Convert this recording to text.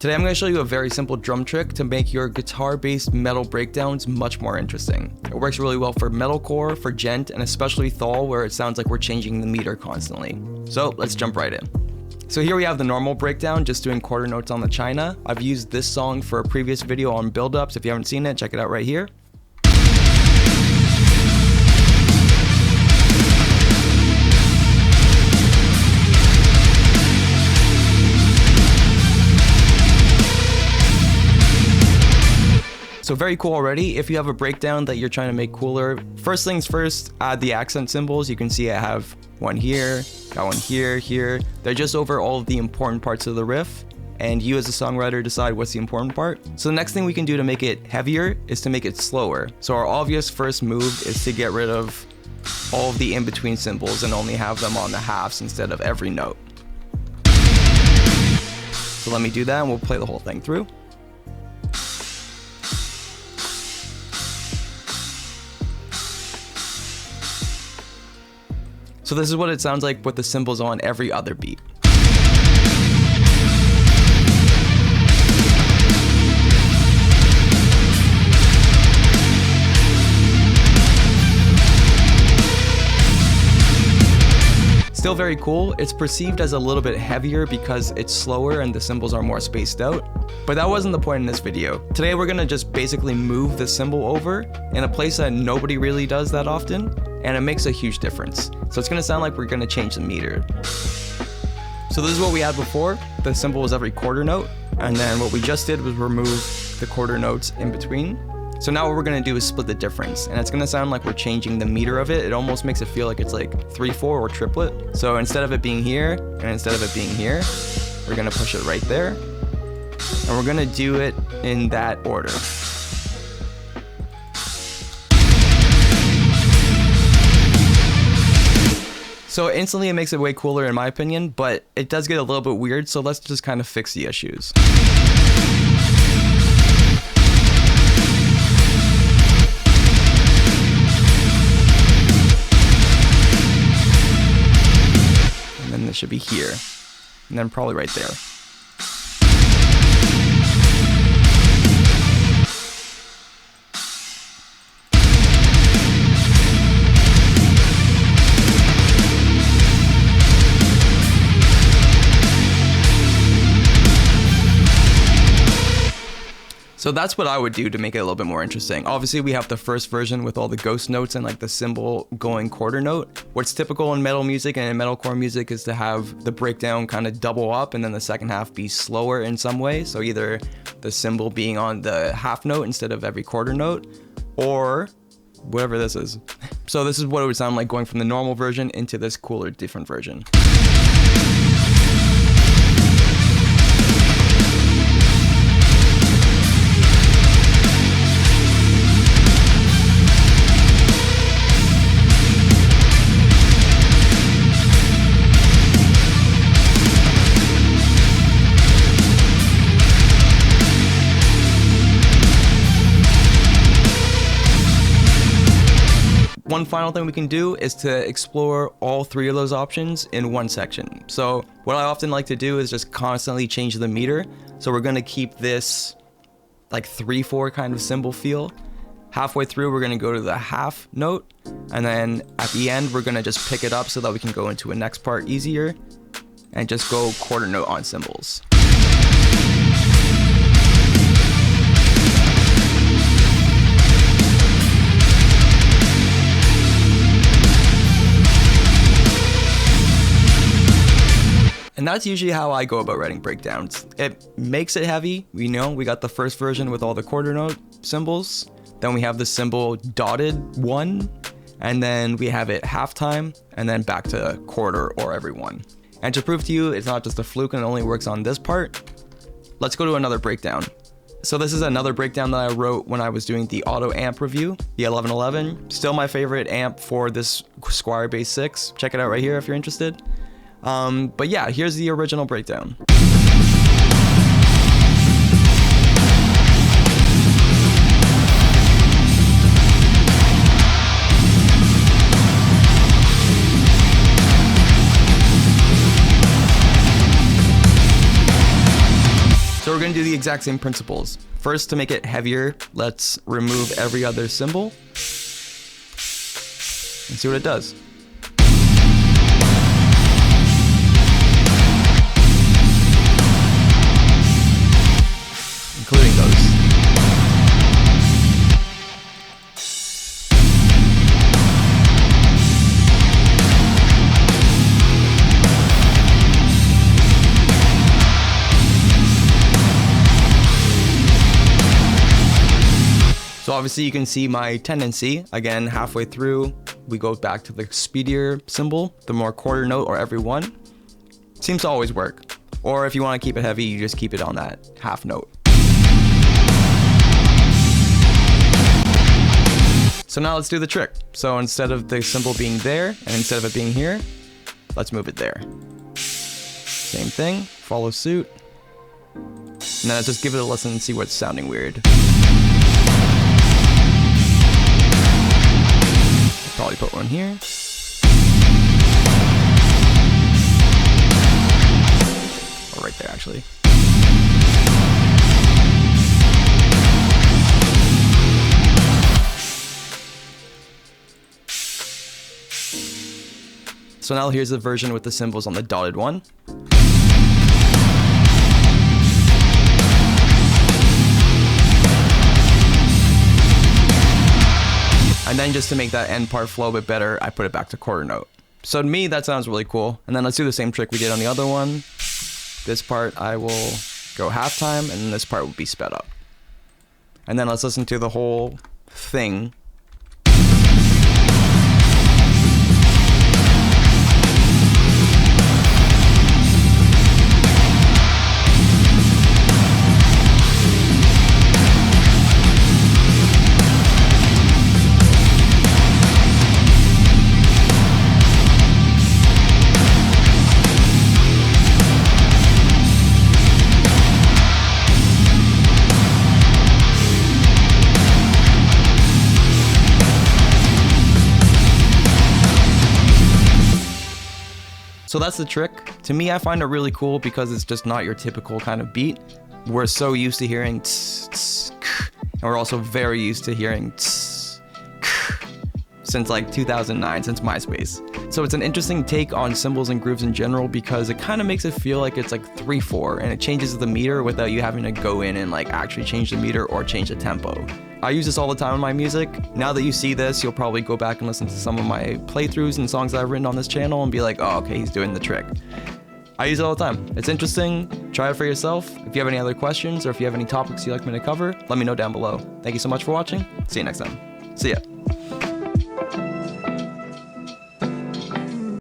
Today I'm going to show you a very simple drum trick to make your guitar-based metal breakdowns much more interesting. It works really well for metalcore, for djent, and especially THALL, where it sounds like we're changing the meter constantly. So let's jump right in. So here we have the normal breakdown, just doing quarter notes on the china. I've used this song for a previous video on build-ups. If you haven't seen it, check it out right here. So very cool already. If you have a breakdown that you're trying to make cooler, first things first, add the accent cymbals. You can see I have one here, got one here, here. They're just over all of the important parts of the riff, and you as a songwriter decide what's the important part. So the next thing we can do to make it heavier is to make it slower. So our obvious first move is to get rid of all of the in-between cymbals and only have them on the halves instead of every note. So let me do that and we'll play the whole thing through. So this is what it sounds like with the cymbals on every other beat. Still very cool. It's perceived as a little bit heavier because it's slower and the cymbals are more spaced out. But that wasn't the point in this video. Today we're gonna just basically move the cymbal over in a place that nobody really does that often, and it makes a huge difference. So it's gonna sound like we're gonna change the meter. So this is what we had before. The cymbal was every quarter note, and then what we just did was remove the quarter notes in between. So now what we're gonna do is split the difference, and it's gonna sound like we're changing the meter of it. It almost makes it feel like it's like 3/4 or triplet. So instead of it being here, and instead of it being here, we're gonna push it right there, and we're gonna do it in that order. So instantly it makes it way cooler in my opinion, but it does get a little bit weird, so let's just kind of fix the issues. And then this should be here, and then probably right there. So that's what I would do to make it a little bit more interesting. Obviously we have the first version with all the ghost notes and like the cymbal going quarter note. What's typical in metal music and in metalcore music is to have the breakdown kind of double up and then the second half be slower in some way. So either the cymbal being on the half note instead of every quarter note, or whatever this is. So this is what it would sound like going from the normal version into this cooler, different version. One final thing we can do is to explore all three of those options in one section. So what I often like to do is just constantly change the meter. So we're gonna keep this like 3/4 kind of cymbal feel. Halfway through, we're gonna go to the half note. And then at the end, we're gonna just pick it up so that we can go into a next part easier and just go quarter note on cymbals. And that's usually how I go about writing breakdowns. It makes it heavy. We know we got the first version with all the quarter note cymbals. Then we have the cymbal dotted one, and then we have it halftime, and then back to quarter or every one. And to prove to you it's not just a fluke and it only works on this part, let's go to another breakdown. So this is another breakdown that I wrote when I was doing the auto amp review, the 1111. Still my favorite amp for this Squier Bass VI. Check it out right here if you're interested. But yeah, here's the original breakdown. So So we're gonna do the exact same principles. First, to make it heavier, let's remove every other cymbal and see what it does. Including those. So obviously you can see my tendency. Again, halfway through, we go back to the speedier cymbal, the more quarter note or every one. Seems to always work. Or if you want to keep it heavy, you just keep it on that half note. So now let's do the trick. So instead of the cymbal being there, and instead of it being here, let's move it there. Same thing, follow suit. And then let's just give it a listen and see what's sounding weird. Probably put one here. Or right there, actually. So now here's the version with the cymbals on the dotted one. And then just to make that end part flow a bit better, I put it back to quarter note. So to me, that sounds really cool. And then let's do the same trick we did on the other one. This part I will go halftime, and this part will be sped up. And then let's listen to the whole thing. So that's the trick. To me, I find it really cool because it's just not your typical kind of beat. We're so used to hearing tss, tss, and we're also very used to hearing tss, since like 2009, since MySpace. So it's an interesting take on cymbals and grooves in general because it kind of makes it feel like it's like 3/4 and it changes the meter without you having to go in and like actually change the meter or change the tempo. I use this all the time in my music. Now that you see this, you'll probably go back and listen to some of my playthroughs and songs that I've written on this channel and be like, oh, okay, he's doing the trick. I use it all the time. It's interesting. Try it for yourself. If you have any other questions or if you have any topics you'd like me to cover, let me know down below. Thank you so much for watching. See you next time. See ya.